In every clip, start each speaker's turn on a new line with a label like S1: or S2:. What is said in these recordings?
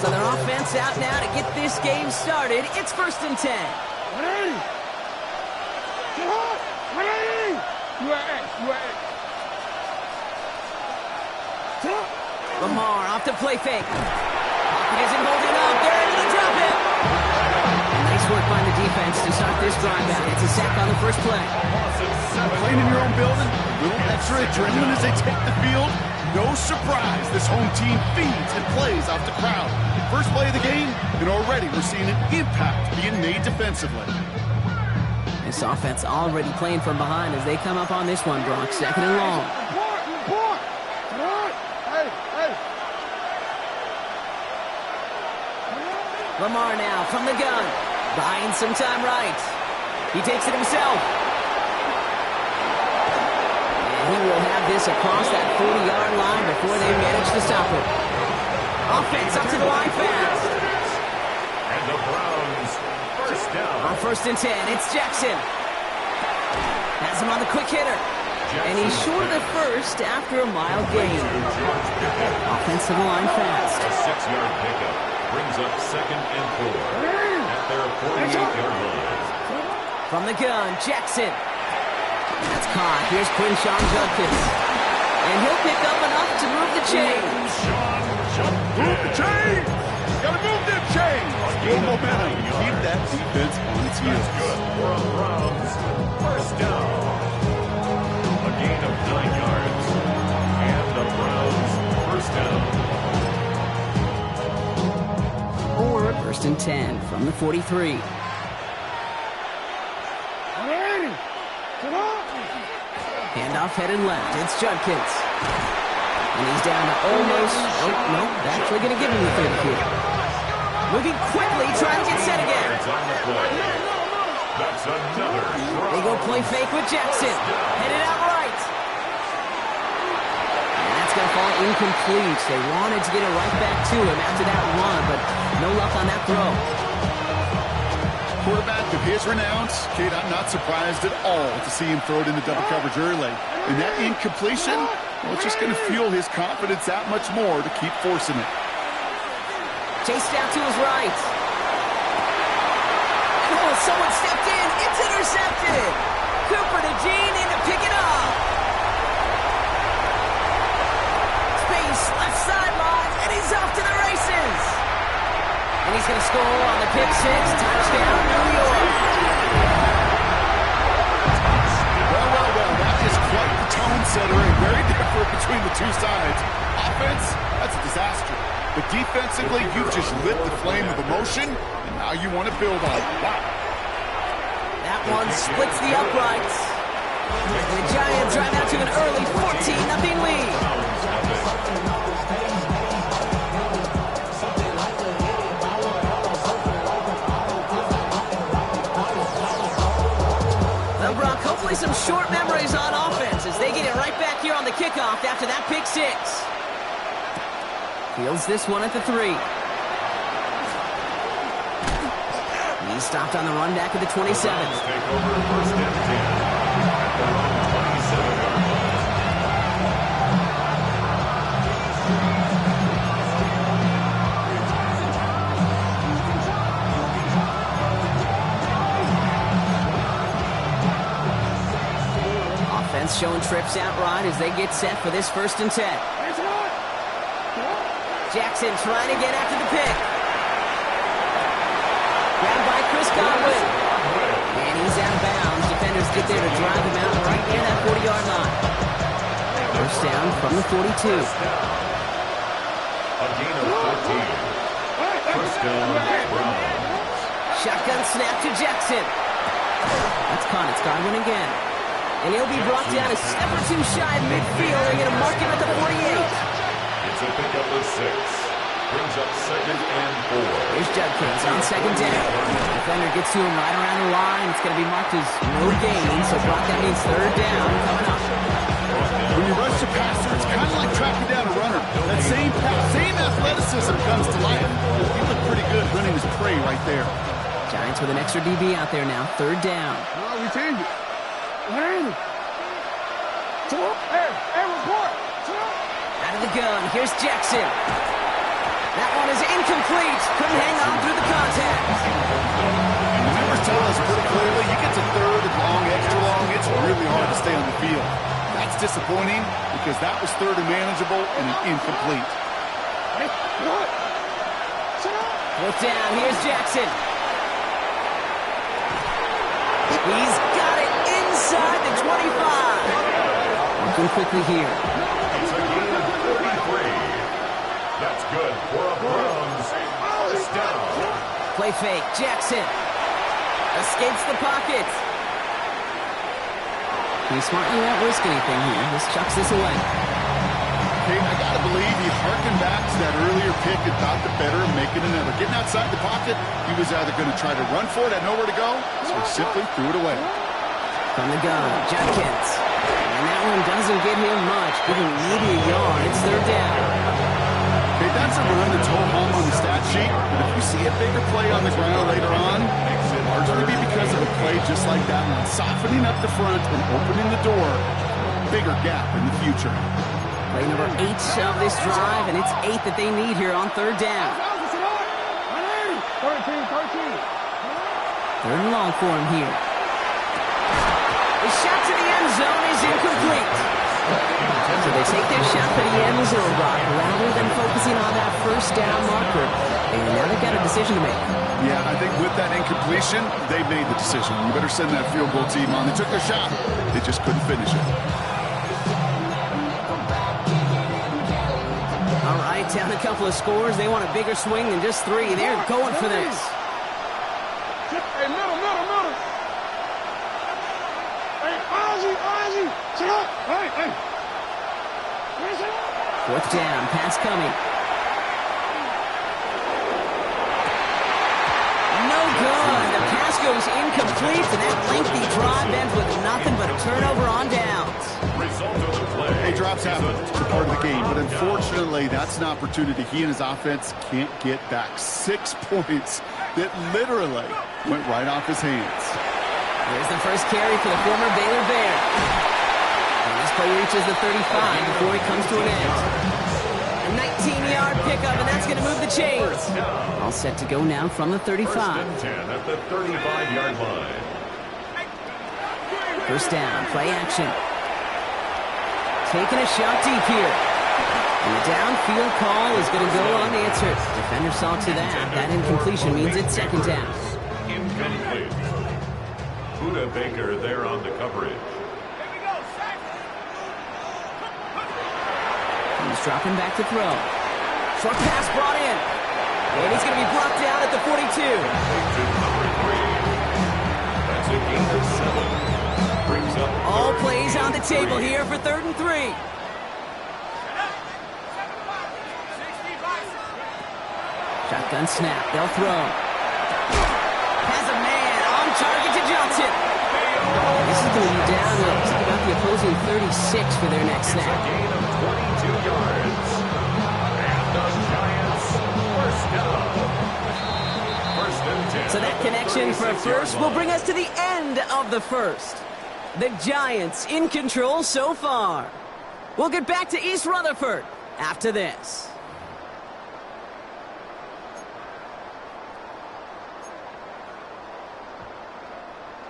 S1: So their offense out now to get this game started. It's 1st and 10. Lamar off the play fake. Pocket isn't holding up. They're able to drop him. Nice work by the defense to start this drive out. It's a sack on the first play.
S2: Playing in your own building, a little extra adrenaline as they take the field. No surprise, this home team feeds and plays off the crowd. First play of the game, and already we're seeing an impact being made defensively.
S1: This offense already playing from behind as they come up on this one, Brock. 2nd and long. Lamar now from the gun. Buying some time right. He takes it himself. And he will have this across that 40-yard line before they manage to stop it. Offense up to the line fast.
S3: And the Browns, first down.
S1: On 1st and 10, it's Jackson. Has him on the quick hitter. And he's short of the first after a mild gain. Offensive line fast.
S3: A 6-yard pickup brings up 2nd and 4 at their 48-yard line.
S1: From the gun, Jackson. That's caught. Here's Quinshawn Judkins. And he'll pick up enough to move the chains.
S2: Move the chains! Gotta move them chains! Good momentum. Keep that defense on its heels.
S3: Good for a Browns. First down. A gain of 9 yards. And the Browns, first down.
S1: 1st and 10 from the 43. Handoff headed left. It's Judkins. And he's down to almost... Oh, no. Actually going to give him the 30 here. Moving quickly, trying to get set again.
S3: That's another.
S1: They go play fake with Jackson. Headed out right. And that's going to fall incomplete. They wanted to get it right back to him after that run, but no luck on that throw.
S2: Quarterback of his renown, kid, I'm not surprised at all to see him throw it in the double coverage early. And that incompletion, well, it's just going to fuel his confidence that much more to keep forcing it.
S1: Chased out to his right. Oh, someone stepped in. It's intercepted. Cooper to Gene in to pick it up. Space, left sideline, and he's off to the races. And he's going to score on the pick six. Touchdown, New York.
S2: Well, that is quite the tone setter and very different between the two sides. Offense, that's a disaster. But defensively, you've just lit the flame of emotion, and now you want to build on it. Wow.
S1: That one splits the uprights. And the Giants drive out to an early 14-0 lead. Well, Brock, hopefully some short memories on offense as they get it right back here on the kickoff after that pick six. Fields this one at the 3. He's stopped on the run back at the 27.
S3: Take over 1st and 10 at their own 27-yard line.
S1: Offense showing trips out right as they get set for this 1st and 10. Jackson trying to get after the pick. Grabbed by Chris Godwin. And he's out of bounds. Defenders get there to drive him out right near that 40-yard line. First down from the 42.
S3: A gain of 14. First down, Browns.
S1: Shotgun snap to Jackson. That's caught. It's Godwin again. And he'll be brought down a step or two shy of midfield. They're going to mark him at the 48.
S3: It's a pickup of 6. Brings up 2nd and 4.
S1: Here's Judkins on 2nd down. Defender gets to him right around the line. It's going to be marked as no gain. So Brock, that means 3rd down coming up.
S2: When you rush a passer, it's kind of like tracking down a runner. That same athleticism comes to life. He looked pretty good running his prey right there.
S1: Giants with an extra DB out there now. 3rd down.
S2: Oh, we changed it.
S1: Out of the gun. Here's Jackson. That one is incomplete.
S2: disappointing because that was third and manageable and an incomplete.
S1: Fourth down, here's Jackson. He's got it inside the 25. Working quickly here.
S3: It's a gain of 33. That's good for a Browns first down.
S1: Play fake, Jackson. Escapes the pocket. He's smart, he won't risk anything here. Just chucks this away.
S2: Okay, I gotta believe he harkened back to that earlier pick and thought the better of making an effort. Getting outside the pocket, he was either going to try to run for it, had nowhere to go, so he simply threw it away.
S1: From the gun, Judkins. And that one doesn't get him much, giving Needy a yard. It's third down.
S2: Okay, that's a run that's ho-hum on the stat sheet, but if you see a bigger play on the ground later on, it'll largely be because of a play just like that one, softening up the front and opening the door, bigger gap in the future.
S1: Play number 8 of this drive, and it's 8 that they need here on third down.
S4: 13.
S1: Third and long for him here. The shot to the end zone is incomplete. So they take their shot for the end zone, Rock, rather than focusing on that first down marker. And now they've got a decision to make.
S2: Yeah, I think with that incompletion, they made the decision. You better send that field goal team on. They took their shot. They just couldn't finish it.
S1: All right, down a couple of scores. They want a bigger swing than just 3. They're going for this.
S4: Hey, middle. Hey, Ozzy. Sit up. Hey.
S1: Fourth down, pass coming. No good. The pass goes incomplete, and that lengthy drive ends with nothing but a turnover on downs.
S3: Result of the play.
S2: Hey, drops happen. It's a part of the game. But unfortunately, that's an opportunity he and his offense can't get back. 6 points that literally went right off his hands.
S1: There's the first carry for the former Baylor Bear. And this play reaches the 35 before it comes to an end. A 19-yard pickup, and that's going to move the chains. All set to go now from the 35.
S3: First and 10 at the 35-yard line.
S1: First down, play action. Taking a shot deep here. And the downfield call is going to go unanswered. Defender saw to that. That incompletion means it's second down.
S3: Incomplete. Buda Baker there on the coverage.
S1: He's dropping back to throw. Short pass brought in. And he's going to be brought down at the 42.
S3: To number 3. That's a gain of 7. Brings up
S1: All plays on the table here for third and 3. Shotgun snap. They'll throw. Has a man on target to Johnson. This is going to be down to about the opposing 36 for their next snap.
S3: gain of 22 yards. And the Giants first down. First and 10.
S1: So that connection for a first will bring us to the end of the first. The Giants in control so far. We'll get back to East Rutherford after this.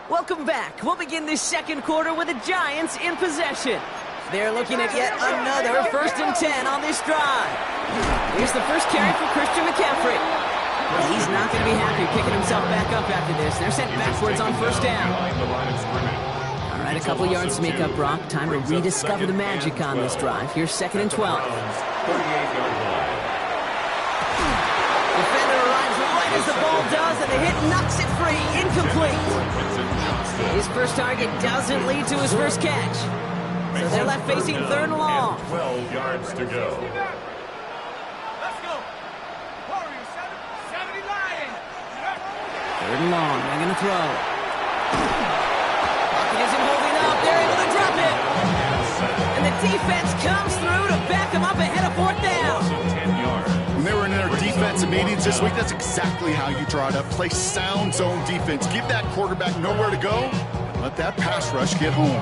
S1: Welcome back. We'll begin this second quarter with the Giants in possession. They're looking at yet another first and 10 on this drive. Here's the first carry for Christian McCaffrey. He's not going to be happy picking himself back up after this. They're sent backwards on first down. All right, a couple yards to make up, Brock. Time to rediscover the magic on this drive. Here's second and 12.
S3: 38-yard line.
S1: Defender arrives right as the ball does, and the hit knocks it free. Incomplete. His first target doesn't lead to his first catch. So they're left facing third and long.
S3: 12 yards to go.
S4: Let's go. Warriors, 79.
S1: Third and long. They're going to throw. Pocket isn't holding up. They're able to drop it. And the defense comes through to back them up ahead of fourth down.
S3: 10 yards.
S2: When they were in their defensive meetings this week, that's exactly how you draw it up. Play sound zone defense. Give that quarterback nowhere to go. And let that pass rush get home.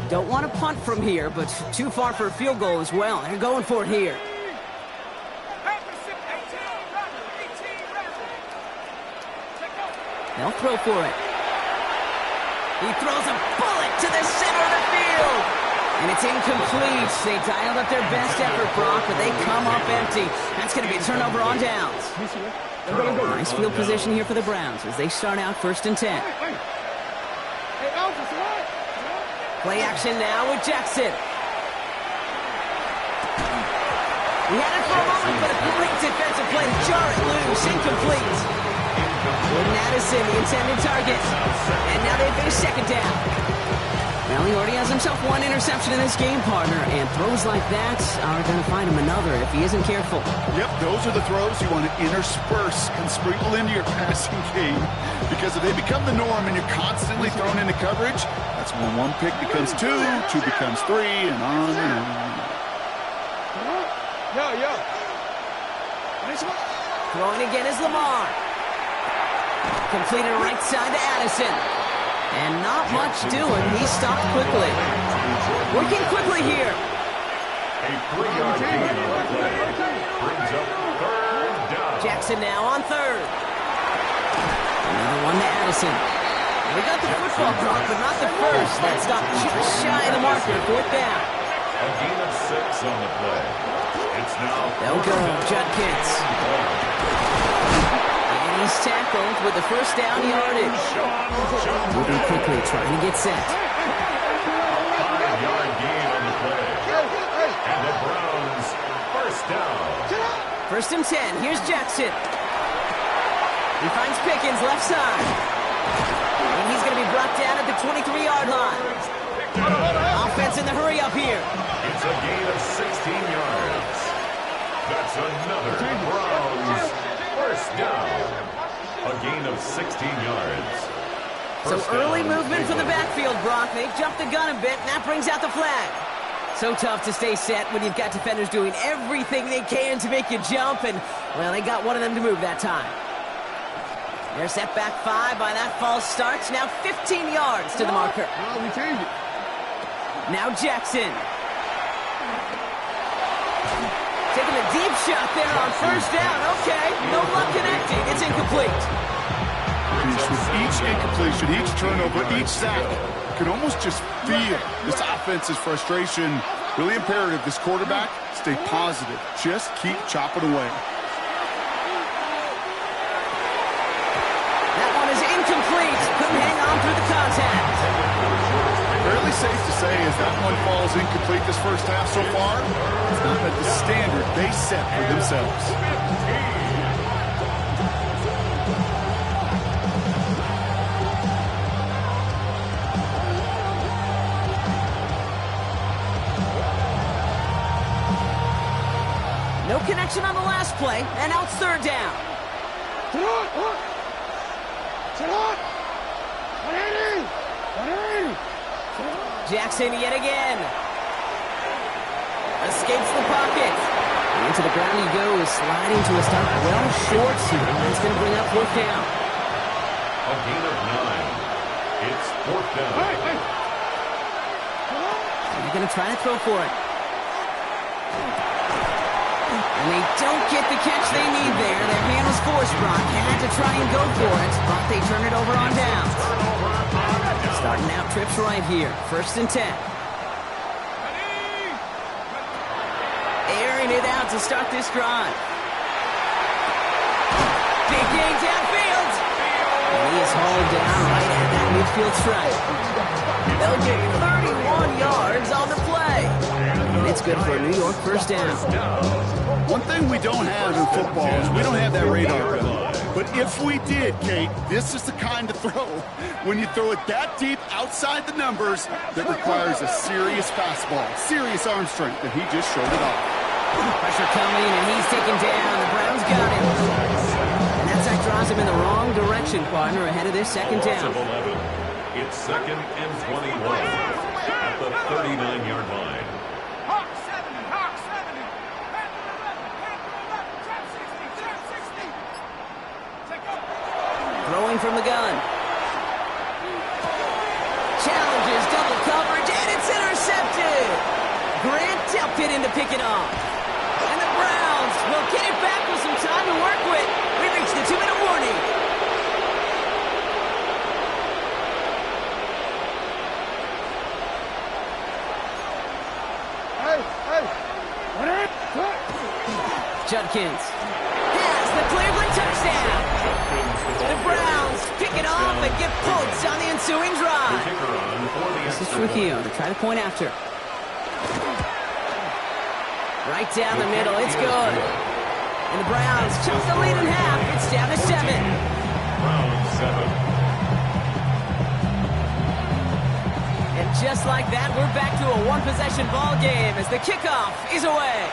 S1: Don't want to punt from here, but too far for a field goal as well. They're going for it here. They'll throw for it. He throws a bullet to the center of the field. And it's incomplete. They dialed up their best effort, Brock, but they come up empty. That's going to be a turnover on downs. Nice field position here for the Browns as they start out 1st and 10. Play action now with Jackson. He had it for a moment, but a great defensive play to jar it loose. Incomplete. Jordan Addison, the intended target. And now they face 2nd down. Well, he already has himself 1 interception in this game, partner, and throws like that are going to find him another if he isn't careful.
S2: Yep, those are the throws you want to intersperse and sprinkle into your passing game, because if they become the norm and you're constantly thrown into coverage, that's when 1 pick becomes 2, 2 becomes 3, and on and on.
S1: Throwing again is Lamar. Completed right side to Addison. And not much doing. He stopped quickly. Working quickly here.
S3: A 3-yard gain on the play. Brings up 3rd down.
S1: Jackson now on 3rd. Another one to Addison. They got the football drop, but not the first. That stopped just shy of the marker. 4th down.
S3: A gain of 6 on the play. It's now
S1: They'll go. Judkins. And he's tackled with the 1st down yardage. Moving quickly, trying to get set.
S3: A 5-yard gain on the play. And the Browns 1st down.
S1: 1st and 10. Here's Jackson. He finds Pickens left side. And he's going to be brought down at the 23-yard line. Offense in the hurry up here.
S3: It's a gain of 16 yards. That's another Browns 1st down. A gain of 16 yards.
S1: So early movement from the backfield, Brock. They jumped the gun a bit, and that brings out the flag. So tough to stay set when you've got defenders doing everything they can to make you jump, and, well, they got one of them to move that time. They're set back 5 by that false start. Now 15 yards to the marker. Now Jackson. Taking a deep shot there on 1st down. Okay, no luck connecting. It's incomplete.
S2: With each incompletion, each turnover, each sack, you can almost just feel this offense's frustration. Really imperative, this quarterback, stay positive. Just keep chopping away.
S1: That one is incomplete. Couldn't hang on through the contact.
S2: Fairly safe to say as that one falls incomplete this 1st half so far, it's not at the standard they set for themselves.
S1: No connection on the last play, and now it's 3rd down. Jackson yet again. Escapes the pocket. Into the ground he goes, sliding to a stop well short here. That's going to bring up 4th down.
S3: A gain of 9. It's 4th down.
S1: They're going to try to throw for it. And they don't get the catch they need there. Their man was forced, Brock. Had to try and go for it, but they turn it over on downs. Starting out trips right here. 1st and 10. Airing it out to start this drive. Big gain downfield. And he is hauled down right at that midfield stripe. They'll get 31 yards on the play. And it's good for a New York 1st down.
S2: One thing we don't have in football is we don't have that radar gun. But if we did, Kate, this is the kind of throw when you throw it that deep outside the numbers that requires a serious fastball, serious arm strength, and he just showed it off.
S1: Pressure coming, and he's taken down. The Browns got him. And that sack draws him in the wrong direction, partner, ahead of this 2nd down.
S3: It's 2nd and 21 at the 39-yard line.
S1: Throwing from the gun. Challenges double coverage, and it's intercepted. Grant tapped it in to pick it off. And the Browns will get it back with some time to work with. We reached the 2-minute warning. Judkins has the Cleveland touchdown. The Browns pick it off and get points on the ensuing drive. This is Trujillo to try to point after. Right down the middle, it's good. And the Browns chunk the lead in half. It's down to 7.
S3: Round 7.
S1: And just like that, we're back to a one-possession ball game as the kickoff is away.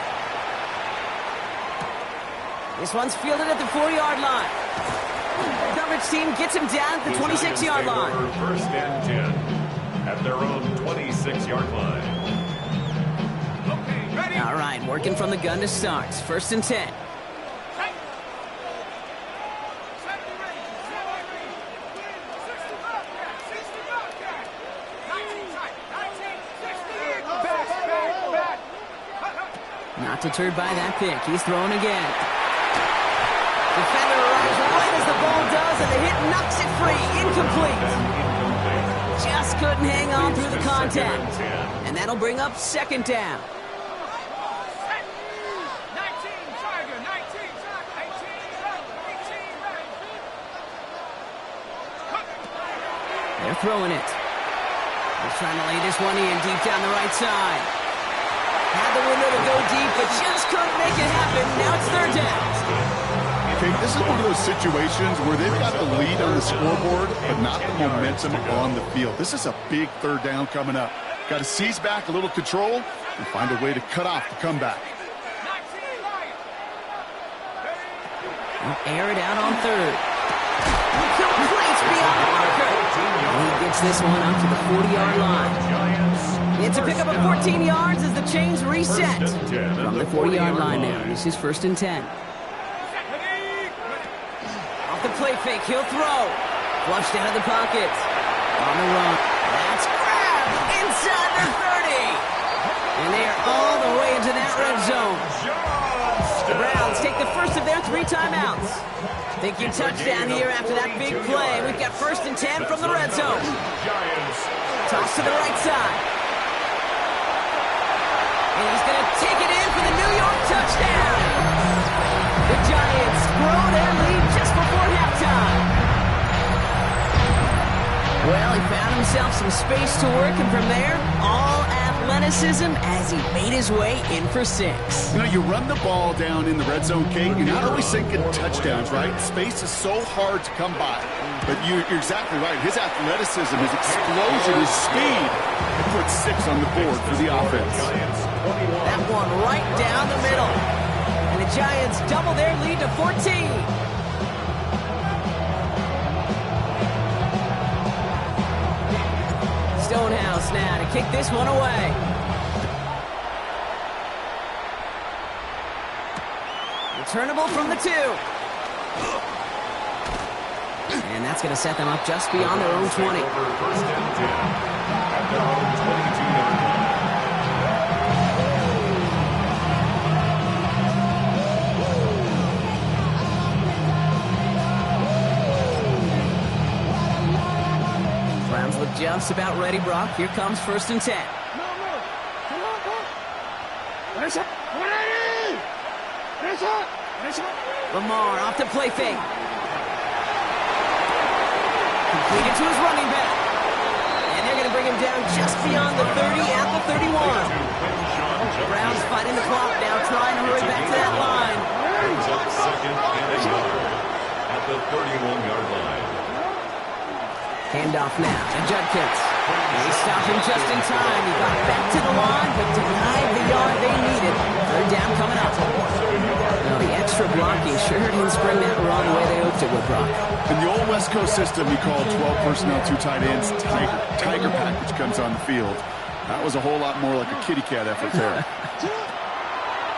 S1: This one's fielded at the 4-yard line. The coverage team gets him down at the 26-yard line.
S3: First and 10 at their own 26-yard line.
S4: Okay, ready?
S1: All right, working from the gun to start. First and 10. Not deterred by that pick. He's throwing again. Defender arrives right as the ball does, and the hit knocks it free. Incomplete. Just couldn't hang on through the contact. And that'll bring up second down.
S4: 19, Tiger, 19, 18,
S1: They're throwing it. They're trying to lay this one in deep down the right side. Had the window to go deep, but just couldn't make it happen. Now it's third down.
S2: Okay, this is one of those situations where they've got the lead on the scoreboard, but not the momentum on the field. This is a big third down coming up. Got to seize back a little control and find a way to cut off the comeback.
S1: They'll air it out on third. Complete beyond the marker. And he gets this one up to the 40-yard line. It's a pickup of 14 yards as the chains reset. From the 40-yard line now, this is first and 10. Off the play fake, he'll throw. Flushed out of the pocket. On the run. That's grabbed inside the 30. And they are all the way into that red zone. The Browns take the first of their 3 timeouts. Thinking touchdown here after that big play. We've got first and 10 from the red zone. Toss to the right side. And he's going to take it in for the New York touchdown. The Giants grow their lead just before halftime. Well, he found himself some space to work, and from there, all athleticism as he made his way in for 6.
S2: You know, you run the ball down in the red zone, Kate, you're not always thinking touchdowns, right? Space is so hard to come by. But you're exactly right. His athleticism, his explosion, his speed, he put 6 on the board for the offense.
S1: That one right down the middle. And the Giants double their lead to 14. Stonehouse now to kick this one away. Returnable from the 2. And that's going to set them up just beyond their own 20.
S3: First and 10 at their own 22-yard line.
S1: Browns look just about ready, Brock. Here comes first and 10. Lamar off the play fake. Completed to his running back. And they're going to bring him down just beyond the 30 at the 31. The Browns fighting the clock now, trying to hurry back to that line.
S3: Brings up second and a yard at the 31-yard line.
S1: Handoff now to Judkins. They stopped him just in time. He got back to the line, but denied the yard they needed. Third down coming up. Now the extra blocking sure didn't spring that run the way they hoped it would, Brock.
S2: In the old West Coast system, we called 12 personnel, 2 tight ends, Tiger package comes on the field. That was a whole lot more like a kitty cat effort there.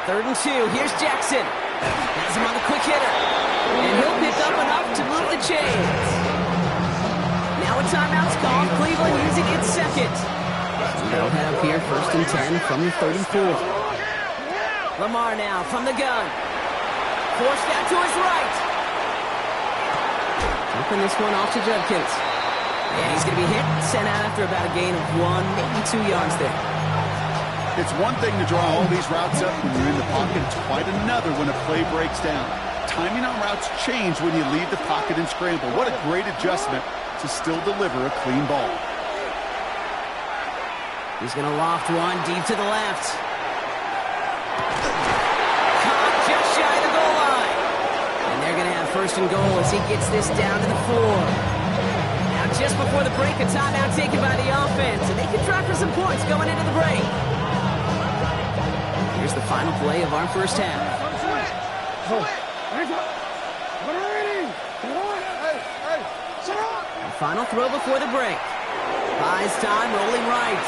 S1: Third and 2. Here's Jackson. Has him on the quick hitter. And he'll pick up enough to move the chains. Now a timeout's called. Cleveland using its second. They'll head up here first and 10 from the 34. Lamar now from the gun. Forced out to his right. Flipping this one off to Judkins. And he's going to be hit, sent out after about a gain of 1, maybe 2 yards there.
S2: It's one thing to draw all these routes up when you're in the pocket. It's quite another when a play breaks down. Timing on routes change when you leave the pocket and scramble. What a great adjustment to still deliver a clean ball.
S1: He's going to loft one deep to the left. Caught just shy of the goal line. And they're going to have first and goal as he gets this down to the 4. Now just before the break, a timeout taken by the offense. And they can try for some points going into the break. Here's the final play of our first half. The final throw before the break. Buys time, rolling right.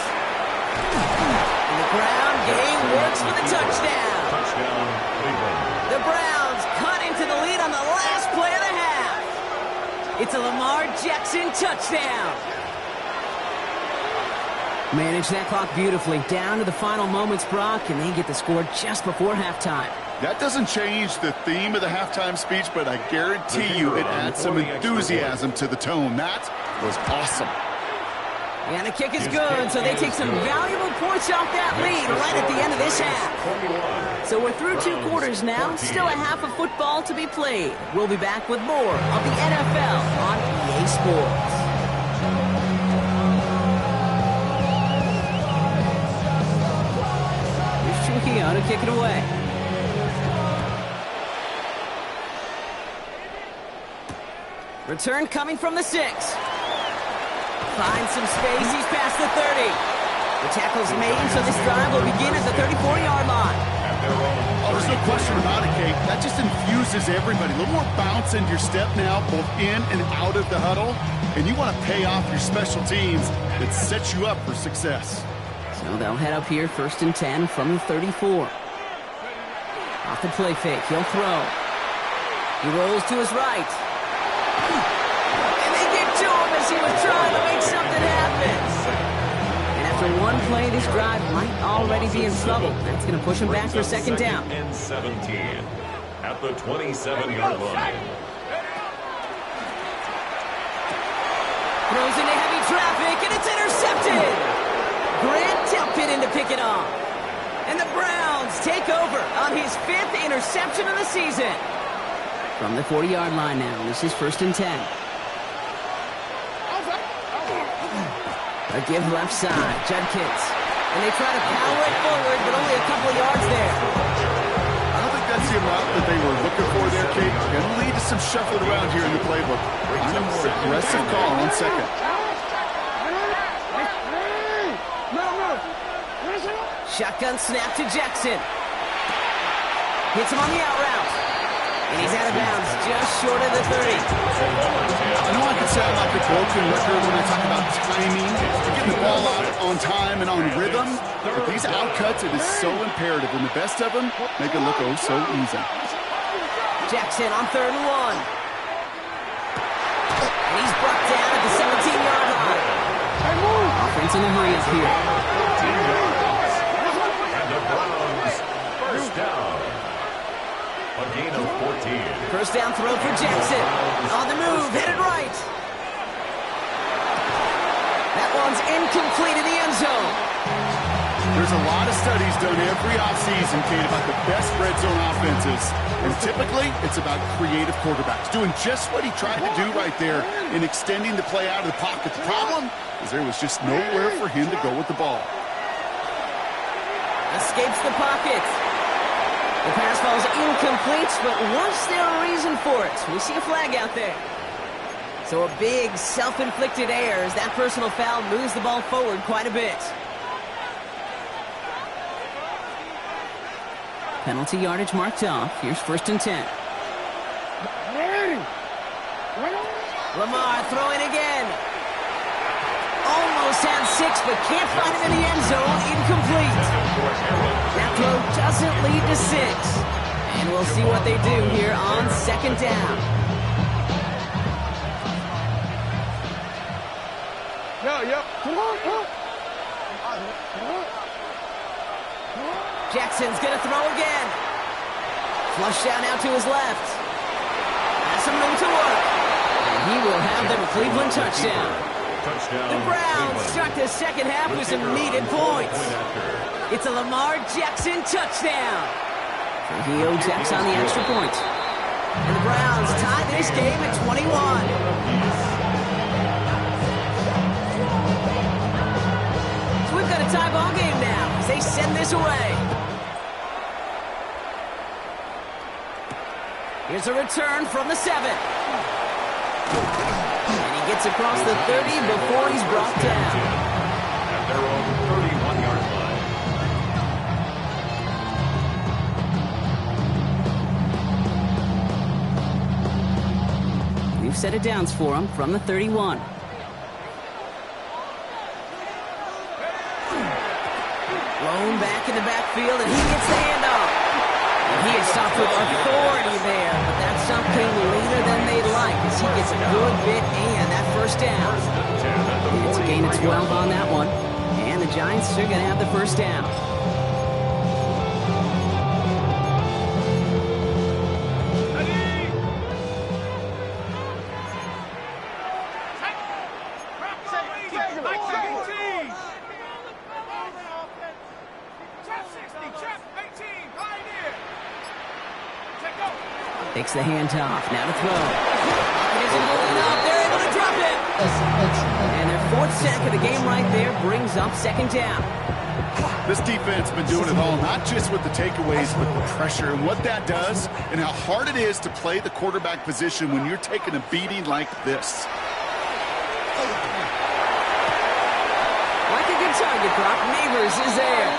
S1: And the ground game works for the touchdown.
S3: Touchdown, Cleveland.
S1: The Browns cut into the lead on the last play of the half. It's a Lamar Jackson touchdown. Manage that clock beautifully. Down to the final moments, Brock, and they get the score just before halftime.
S2: That doesn't change the theme of the halftime speech, but I guarantee you it adds some enthusiasm to the tone. That was awesome.
S1: And the kick is good, so they take some valuable points off that lead right at the end of this half. So we're through 2 quarters now. Still a half of football to be played. We'll be back with more of the NFL on EA Sports. To kick it away. Return coming from the 6. Finds some space. He's past the 30. The tackle's made, so this drive will begin at the 34-yard line.
S2: Oh, there's no question about it, Kate. That just infuses everybody. A little more bounce into your step now, both in and out of the huddle. And you want to pay off your special teams that sets you up for success.
S1: So they'll head up here, first and 10 from the 34. Off the play fake, he'll throw. He rolls to his right. And they get to him as he was trying to make something happen. And after one play, this drive might already be in trouble. That's going to push him back for a second down.
S3: And 17 at the 27-yard line.
S1: Throws into heavy traffic, and it's intercepted. Grant Telpin to pick it off. And the Browns take over on his 5th interception of the season. From the 40-yard line now, this is first and 10. A give left side, Judkins. And they try to power it forward, but only a couple of yards there.
S2: I don't think that's the amount that they were looking for there, Kate. Going to lead to some shuffling around here in the playbook. On a more aggressive call on second.
S1: Shotgun snap to Jackson. Hits him on the out route. And he's out of bounds, just short of the 30.
S2: I know I can sound like a broken record when I talk about timing, getting the ball out on time and on rhythm, but these outcuts, it is so imperative, and the best of them make it look oh so easy.
S1: Jackson on 3rd and 1. And he's brought down at the 17-yard line. Offense in a hurry up here.
S3: And the Browns first down. A gain of 14.
S1: First down throw for Jackson. On the move, headed right. That one's incomplete in the end zone.
S2: There's a lot of studies done every offseason, Kate, about the best red zone offenses. And typically, it's about creative quarterbacks, doing just what he tried to do right there in extending the play out of the pocket. The problem is there was just nowhere for him to go with the ball.
S1: Escapes the pocket. The pass falls incomplete, but was there a reason for it? We see a flag out there. So a big self-inflicted error as that personal foul moves the ball forward quite a bit. Penalty yardage marked off. Here's first and 10. Lamar throwing again. Almost had 6, but can't find him in the end zone. Incomplete. That throw doesn't lead to 6. And we'll see what they do here on second down. Jackson's going to throw again. Flush down out to his left. Has some room to work. And he will have the Cleveland touchdown. The Browns start the second half with some needed points. It's a Lamar Jackson touchdown. He jacks on the extra point. And the Browns tie this game at 21. So we've got a tie ball game now as they send this away. Here's a return from the 7. And he gets across the 30 before he's brought down.
S3: At their own 31-yard line.
S1: We've set it downs for him from the 31. Blown back in the backfield, and he gets the handoff. And he is stopped with authority there, but that stop came later than they'd like as he gets a good bit and that first down. It's a gain of 12 on that one, and the Giants are going to have the first down. Takes the handoff, now to throw. It isn't good enough, they're able to drop it! And their 4th sack of the game right there brings up 2nd down.
S2: This defense has been doing it all, not just with the takeaways, but the pressure and what that does and how hard it is to play the quarterback position when you're taking a beating like this.
S1: Like a good target drop, Neighbors is there.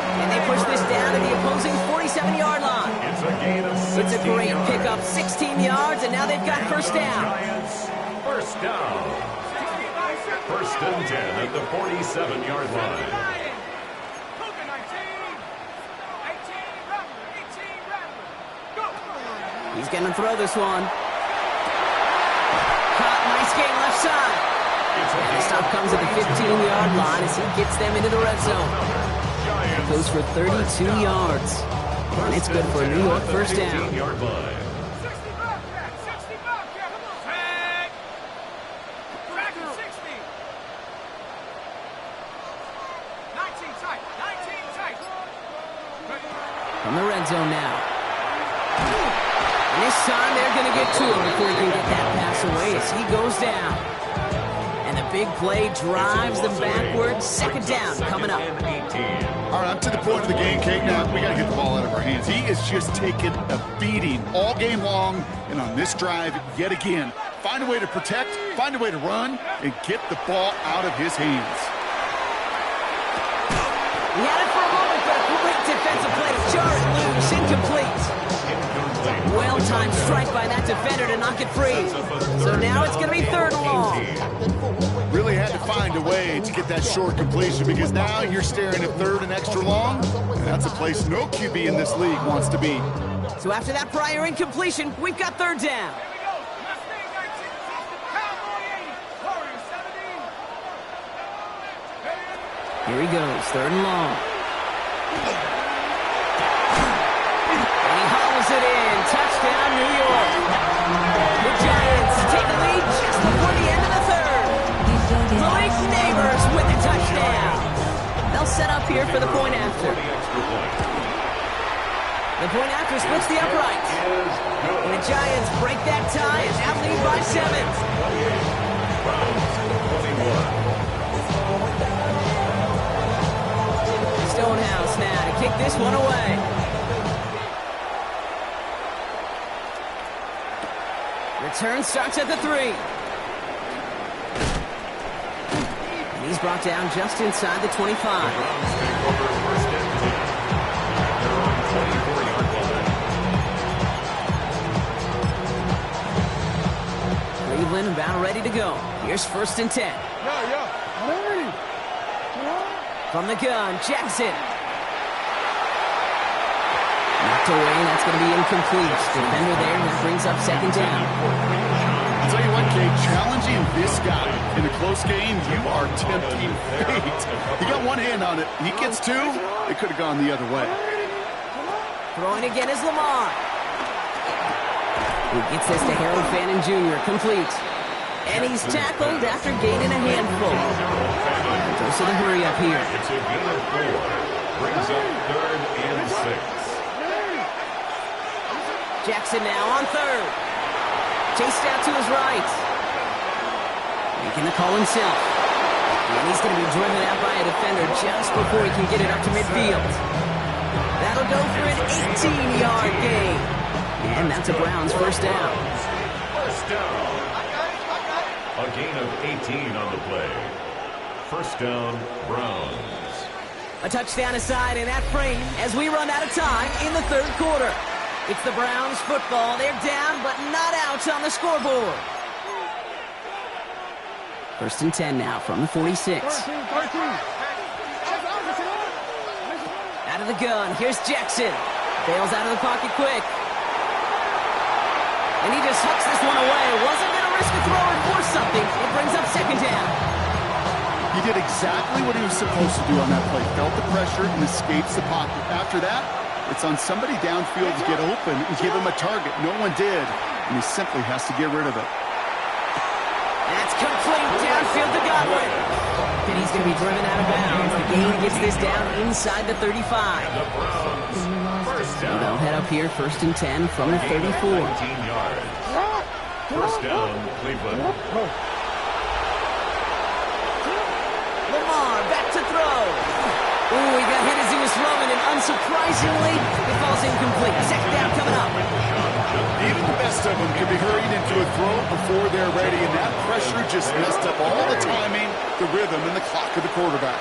S1: And they push this down to the opposing 47-yard line.
S3: It's a gain of 16
S1: It's a great
S3: yards.
S1: pickup, 16 yards, and now they've got first down.
S3: Giants, first down. 1st and 10 at the 47-yard line.
S1: He's going to throw this one. Caught, nice gain left side. And the stop comes at the 15-yard line as he gets them into the red zone. Goes for 32 yards. And it's good for a New York first down. From the red zone now. And this time they're going to get to him before he can get that pass away as he goes down. And the big play drives them backwards. 2nd down coming up.
S2: All right, up to the point of the game, Kate. Now, we got to get the ball out of our hands. He is just taking a beating all game long. And on this drive, yet again, find a way to protect, find a way to run, and get the ball out of his hands.
S1: He had it for a moment, but a great defensive play. Jarred loose, incomplete. Well-timed strike by that defender to knock it free. So now it's going to be 3rd and long.
S2: Really had to find a way to get that short completion because now you're staring at 3rd and extra long. And that's a place no QB in this league wants to be.
S1: So after that prior incompletion, we've got 3rd down. Here he goes, 3rd and long. And he hauls it in. Touchdown, New York. The Giants take the lead just before the end of the 3rd. Malik Neighbors with the touchdown. They'll set up here for the point after. The point after splits the uprights. And the Giants break that tie and now lead by 7. Stonehouse now to kick this one away. Return starts at the 3. And he's brought down just inside the 25. Cleveland about ready to go. Here's 1st and 10. From the gun, Jackson. Knocked away, and that's going to be incomplete. Defender there, and that brings up 2nd down.
S2: I'll tell you what, Kate, challenging this guy in a close game, you are tempting fate. He got one hand on it. He gets 2. It could have gone the other way.
S1: Throwing again is Lamar. He gets this to Harold Fannin Jr. Complete. And he's tackled after gaining a handful. Goes to the hurry up here.
S3: It's a gain of 4. Brings up 3rd and 6.
S1: Jackson now on 3rd. Chased out to his right. Making the call himself. And he's going to be driven out by a defender just before he can get it up to midfield. That'll go for an 18-yard gain. And that's a Browns first down.
S3: First down. A gain of 18 on the play. First down, Browns.
S1: A touchdown aside in that frame as we run out of time in the 3rd quarter. It's the Browns football. They're down, but not out on the scoreboard. First and 10 now from the 46. Out of the gun. Here's Jackson. Bails out of the pocket quick. And he just hucks this one away. Wasn't going to risk a throw and force something. It brings up 2nd down.
S2: He did exactly what he was supposed to do on that play. Felt the pressure and escapes the pocket. After that, it's on somebody downfield to get open and give him a target. No one did, and he simply has to get rid of it.
S1: That's complete downfield to Godwin. And he's going to be driven out of bounds. The gain gets this down inside the 35.
S3: The Browns, first
S1: So
S3: down.
S1: they'll head up here first and 10 from the 34.
S3: 19 yards. First down, Cleveland.
S1: Lamar back to throw. Ooh, he got hit as he was throwing, and unsurprisingly, it falls incomplete. 2nd down coming up.
S2: Even the best of them can be hurried into a throw before they're ready, and that pressure just messed up all the timing, the rhythm, and the clock of the quarterback.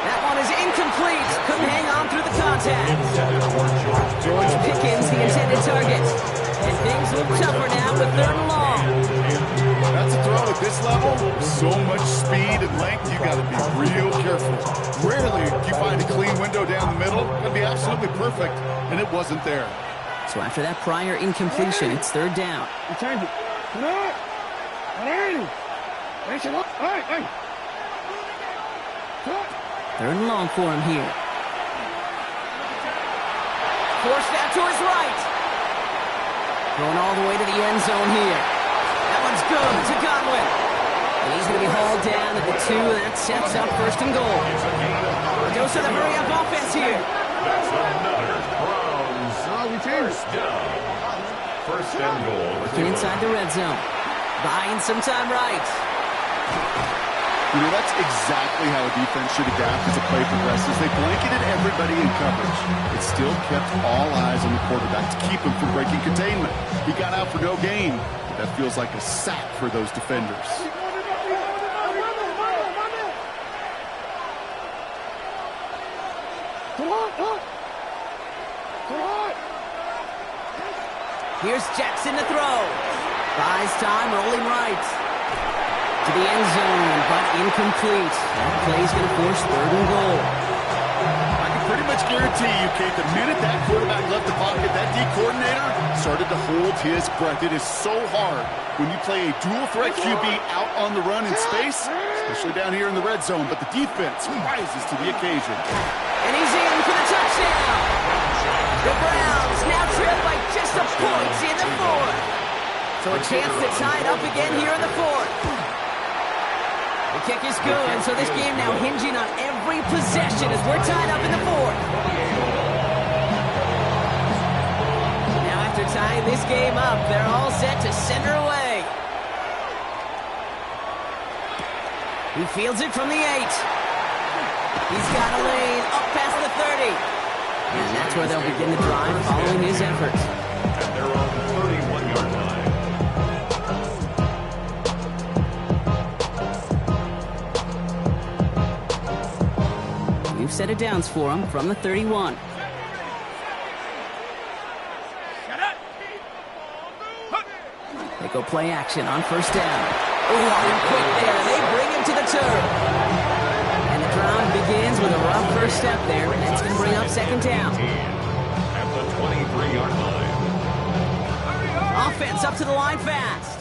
S1: That one is incomplete. Couldn't hang on through the contact. George Pickens, the intended target. And things look tougher now with 3rd and long.
S2: That's a throw at this level. So much speed and length, you got to be real careful. Rarely do you find a clean window down the middle. It'd be absolutely perfect, and it wasn't there.
S1: So after that prior incompletion, it's 3rd down. Third and long for him here. Forced out to his right. Going all the way to the end zone here. That one's good to Godwin. And he's going to be hauled down at the 2, and that sets up 1st and goal. Dose of the hurry-up offense here.
S3: That's another Browns first down. First and goal.
S1: Working inside the red zone. Buying some time right.
S2: You know, that's exactly how a defense should adapt as the play progresses. They blanketed everybody in coverage. It still kept all eyes on the quarterback to keep him from breaking containment. He got out for no gain. That feels like a sack for those defenders.
S1: Here's Jackson to throw. Buys time, rolling right. To the end zone, but incomplete. That play's going to force 3rd and goal.
S2: I can pretty much guarantee you, Kate, the minute that quarterback left the pocket, that D coordinator started to hold his breath. It is so hard when you play a dual-threat QB out on the run in space, especially down here in the red zone, but the defense rises to the occasion.
S1: And he's in for the touchdown. The Browns now trail by just a point in the 4th. So a chance to tie it up again here in the 4th. The kick is good, so this game now hinging on every possession as we're tied up in the 4th. Now after tying this game up, they're all set to center away. He fields it from the 8. He's got a lane up past the 30. And that's where they'll begin the drive following his effort.
S3: At their own 31-yard line.
S1: We've set it downs for him from the 31. They go play action on 1st down. Oh, quick there. They bring him to the turf. And the drive begins with a rough first step there. And that's going to bring up 2nd down.
S3: At the 23-yard line.
S1: Offense up to the line fast.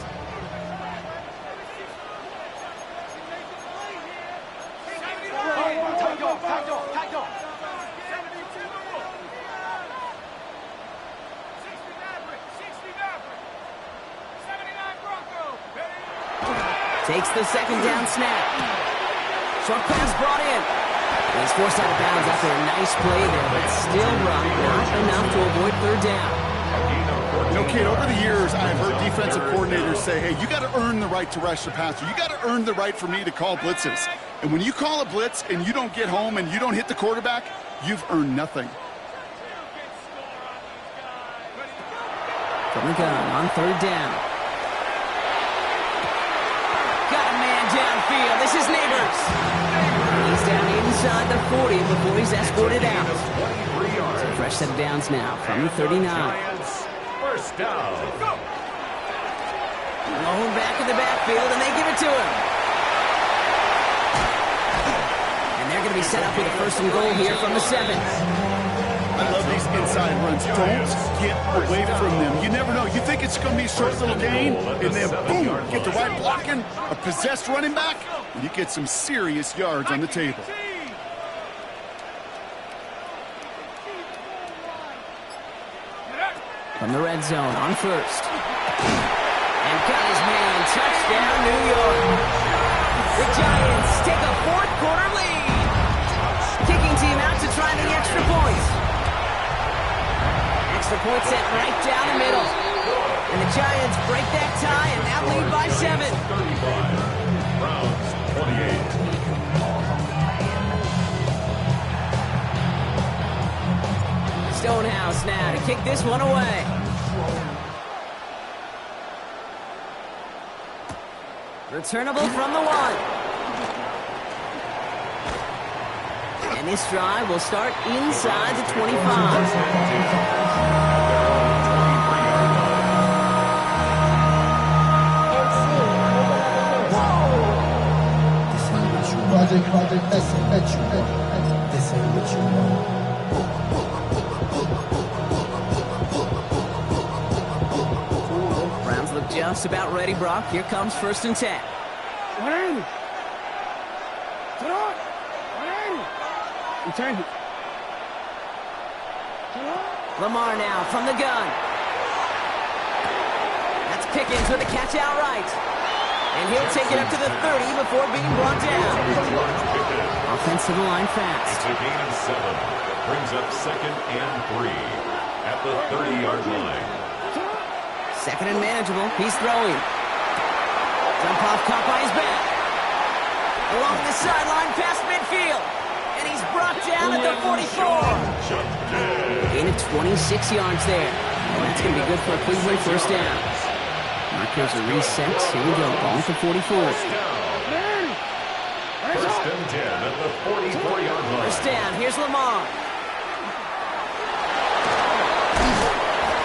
S1: Takes the 2nd down snap. Short pass brought in. And he's forced out of bounds after a nice play there, but still, Brock, not enough to avoid third down.
S2: You know, Kate, over the years, I've heard defensive coordinators say, hey, you got to earn the right to rush the passer. You got to earn the right for me to call blitzes. And when you call a blitz and you don't get home and you don't hit the quarterback, you've earned nothing.
S1: From the gun on third down. Got a man downfield. This is Neighbors. He's down inside the 40 before he's escorted out. So fresh set of downs now from the 39.
S3: First down.
S1: Lone back in the backfield, and they give it to him. And they're going to be set up with a first and goal here from the 7.
S2: I love these inside runs. Don't get away from them. You never know. You think it's going to be a short little gain, and then boom, get the right blocking, a possessed running back, and you get some serious yards on the table.
S1: From the red zone on first. And got his man. Touchdown, New York. The Giants take a fourth quarter lead. Kicking team out to try the extra point. Extra point set right down the middle. And the Giants break that tie and now lead by 7.
S3: 35. Browns 28.
S1: Stonehouse now to kick this one away. Returnable from the 1. And this drive will start inside the 25.
S5: Project, this ain't what you want.
S1: Browns look just about ready, Brock. Here comes first and 10. Lamar now from the gun. That's Pickens with a catch outright. And he'll take it up to the 30 before being brought down. Offensive line fast.
S3: It's a gain of 7. Brings up 2nd and 3 at the 30-yard line.
S1: 2nd and manageable. He's throwing. Jump off caught by his back. Along the sideline past midfield. And he's brought down at the 44. Gain of 26 yards there. And that's going to be good for a Cleveland first down. Markers are reset. Here we go. Ball at the 44.
S3: First and 10 at the 44-yard line.
S1: First down. Here's Lamar.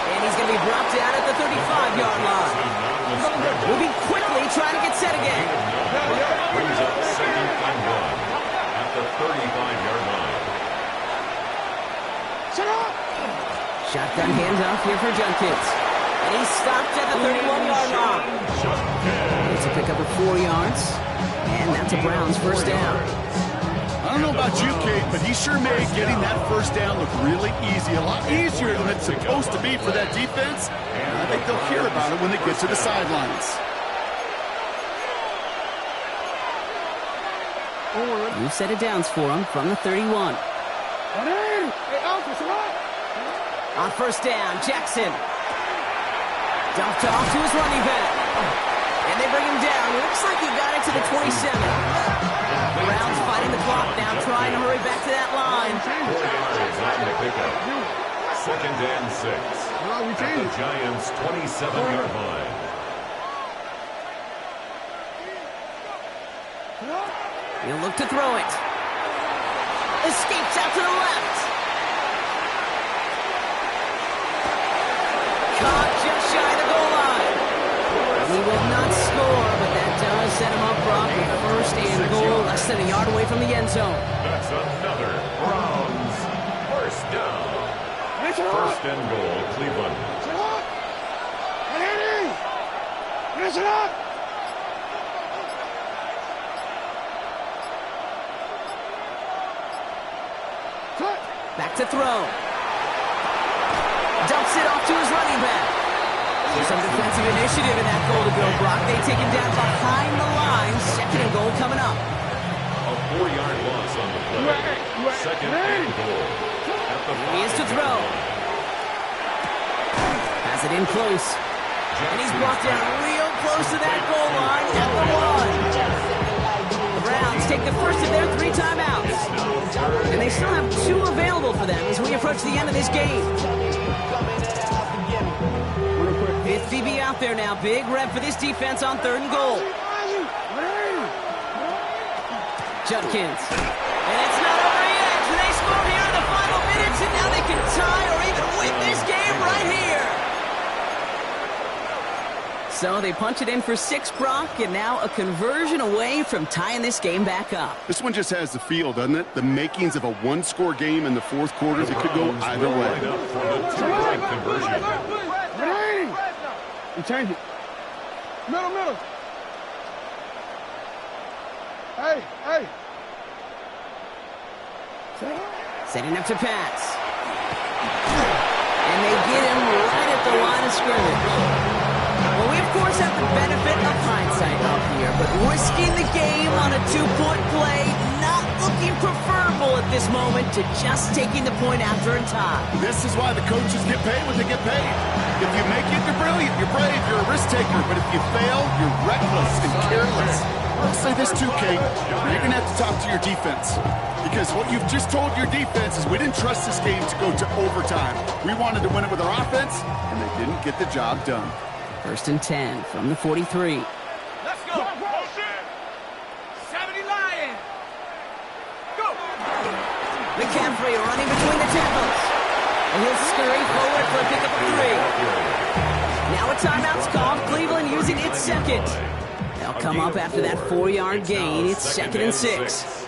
S1: And he's going to be brought down at the 35-yard line. Moving quickly, trying to get set again.
S3: Brings up 2nd and 1 at the 35-yard line.
S1: Shotgun handoff here for Junkins. And he's stopped at the 31-yard line. It's a pickup of 4 yards. And that's a Browns first down.
S2: I don't know about you, Kate, but he sure made getting that first down look really easy. A lot easier than it's supposed to be for that defense. And I think they'll hear about it when they get to the sidelines.
S1: New set of downs for him from the 31. On first down, Jackson. Dumped off to his running back. And they bring him down. Looks like he got it to the 27. Browns fighting the clock now, trying to hurry back to that line.
S3: 4 yards on the pickup. 2nd and 6 at the Giants' 27-yard line.
S1: He'll look to throw it. Escapes out to the left. Caught just shy of the goal line. He will not score, but that does set him up, Brock, with first and goal, less than a yard away from the end zone.
S3: That's another Browns first down. First and goal, Cleveland.
S1: Back to throw. Dumps it off to his running back. There's some defensive initiative in that goal to go, Brock. They take him down behind the line. 2nd and goal coming up.
S3: A 4-yard loss on the play. Second and goal.
S1: He is to throw. Has it in close. And he's brought down real close to that goal line at the 1. The Browns take the first of their 3 timeouts. And they still have 2 available for them as we approach the end of this game. 5th DB out there now. Big rep for this defense on 3rd and goal. Judkins. And it's not over yet. They score here in the final minutes, and now they can tie or even win this game right here. So they punch it in for 6, Brock, and now a conversion away from tying this game back up.
S2: This one just has the feel, doesn't it? The makings of a 1-score game in the 4th quarter. It could go either way.
S3: For the 2-point conversion.
S4: You change it. Middle. Hey.
S1: Setting up to pass. And they get him right at the line of scrimmage. Well, we, of course, have the benefit of hindsight up here, but risking the game on a 2-point play, not looking preferable at this moment to just taking the point after a tie.
S2: This is why the coaches get paid what they get paid. If you make it, you're brilliant, you're brave, you're a risk taker. But if you fail, you're reckless and careless. I'll say this too, Kate. You're going to have to talk to your defense. Because what you've just told your defense is we didn't trust this game to go to overtime. We wanted to win it with our offense, and they didn't get the job done.
S1: 1st and 10 from the 43.
S4: Let's go. 70 Lions. Go.
S1: McCaffrey running between the tackles. And he'll scurry forward for a pickup of 3. Now a timeout's called. Cleveland using its 2nd. They'll come up after that 4-yard gain. It's 2nd and 6.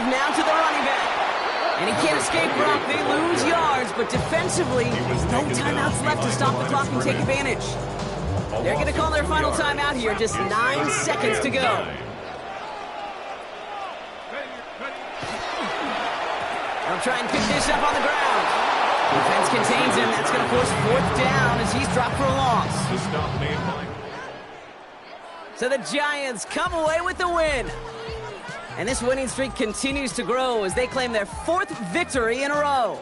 S1: Now to the running back. And he can't escape, Brock. They lose yards, but defensively, no timeouts left to stop the clock and take advantage. They're going to call their final timeout here. Just 9 seconds to go. They'll try and pick this up on the ground. Defense contains him. That's going to force 4th down as he's dropped for a loss. So the Giants come away with the win. And this winning streak continues to grow as they claim their 4th victory in a row.